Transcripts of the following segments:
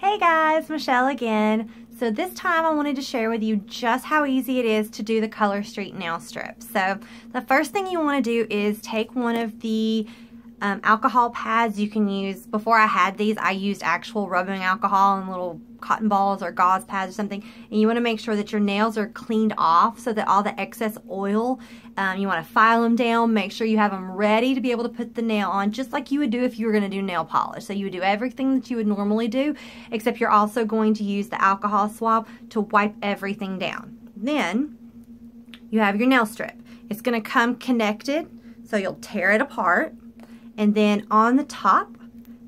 Hey guys, Michelle again. So this time I wanted to share with you just how easy it is to do the Color Street nail strips. So the first thing you want to do is take one of the alcohol pads you can use. Before I had these, I used actual rubbing alcohol and little cotton balls or gauze pads or something, and you want to make sure that your nails are cleaned off so that all the excess oil, you want to file them down, make sure you have them ready to be able to put the nail on, just like you would do if you were going to do nail polish. So you would do everything that you would normally do, except you're also going to use the alcohol swab to wipe everything down. Then you have your nail strip. It's going to come connected, so you'll tear it apart, and then on the top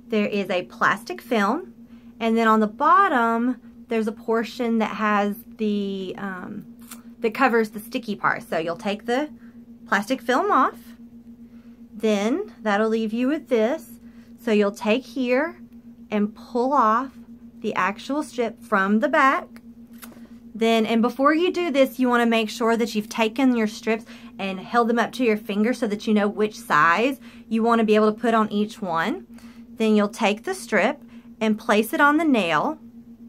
there is a plastic film. And then on the bottom, there's a portion that has the, that covers the sticky part. So you'll take the plastic film off. Then that'll leave you with this. So you'll take here and pull off the actual strip from the back. Then, and before you do this, you want to make sure that you've taken your strips and held them up to your finger so that you know which size you want to be able to put on each one. Then you'll take the strip and place it on the nail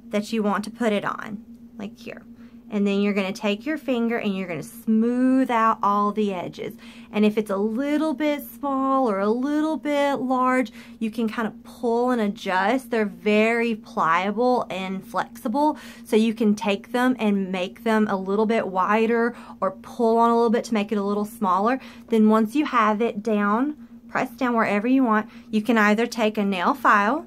that you want to put it on, like here. And then you're going to take your finger and you're going to smooth out all the edges. And if it's a little bit small or a little bit large, you can kind of pull and adjust. They're very pliable and flexible, so you can take them and make them a little bit wider or pull on a little bit to make it a little smaller. Then once you have it down, pressed down wherever you want, you can either take a nail file,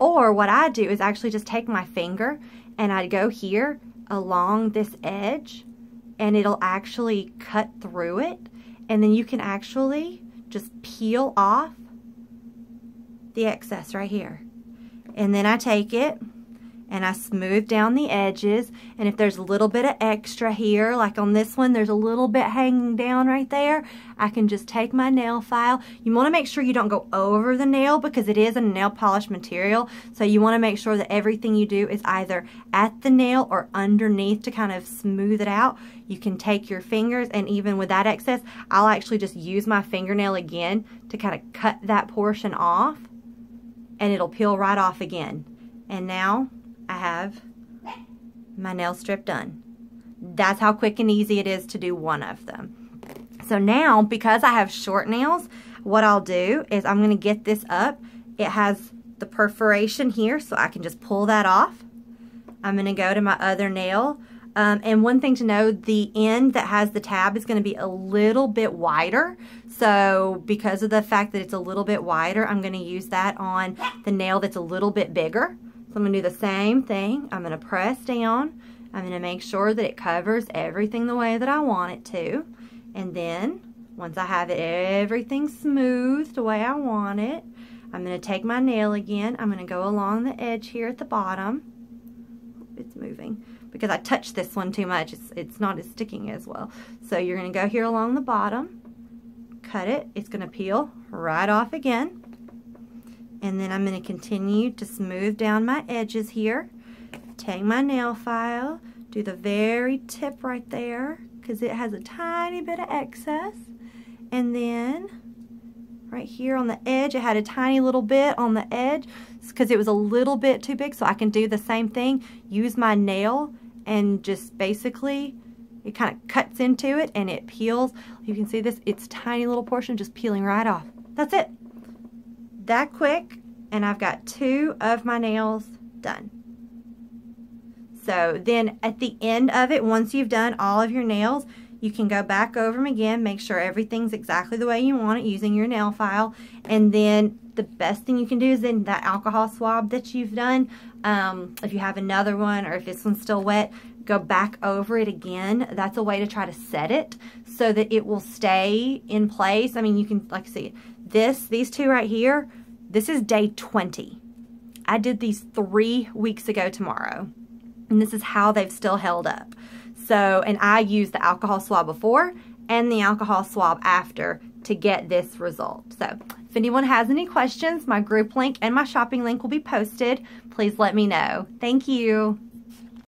or what I do is actually just take my finger and I go here along this edge and it'll actually cut through it, and then you can actually just peel off the excess right here. And then I take it and I smooth down the edges, and if there's a little bit of extra here, like on this one there's a little bit hanging down right there, I can just take my nail file. You want to make sure you don't go over the nail because it is a nail polish material, so you want to make sure that everything you do is either at the nail or underneath to kind of smooth it out. You can take your fingers, and even with that excess, I'll actually just use my fingernail again to kind of cut that portion off, and it'll peel right off again. And now I have my nail strip done. That's how quick and easy it is to do one of them. So now, because I have short nails, what I'll do is I'm going to get this up. It has the perforation here, so I can just pull that off. I'm going to go to my other nail. And one thing to know, the end that has the tab is going to be a little bit wider. So because of the fact that it's a little bit wider, I'm going to use that on the nail that's a little bit bigger. So I'm going to do the same thing. I'm going to press down. I'm going to make sure that it covers everything the way that I want it to. And then, once I have everything smoothed the way I want it, I'm going to take my nail again. I'm going to go along the edge here at the bottom. It's moving because I touched this one too much. It's not as sticking as well. So you're going to go here along the bottom, cut it. It's going to peel right off again. And then I'm going to continue to smooth down my edges here. Take my nail file, do the very tip right there because it has a tiny bit of excess. And then right here on the edge, it had a tiny little bit on the edge because it was a little bit too big. So I can do the same thing, use my nail, and just basically it kind of cuts into it and it peels. You can see this, it's a tiny little portion just peeling right off. That's it. That quick, and I've got 2 of my nails done. So then at the end of it, once you've done all of your nails, you can go back over them again, make sure everything's exactly the way you want it using your nail file, and then the best thing you can do is then that alcohol swab that you've done, if you have another one or if this one's still wet, go back over it again. That's a way to try to set it so that it will stay in place. I mean, you can, like, see these 2 right here, this is day 20. I did these 3 weeks ago tomorrow, and this is how they've still held up. So, and I used the alcohol swab before and the alcohol swab after to get this result. So, if anyone has any questions, my group link and my shopping link will be posted. Please let me know. Thank you.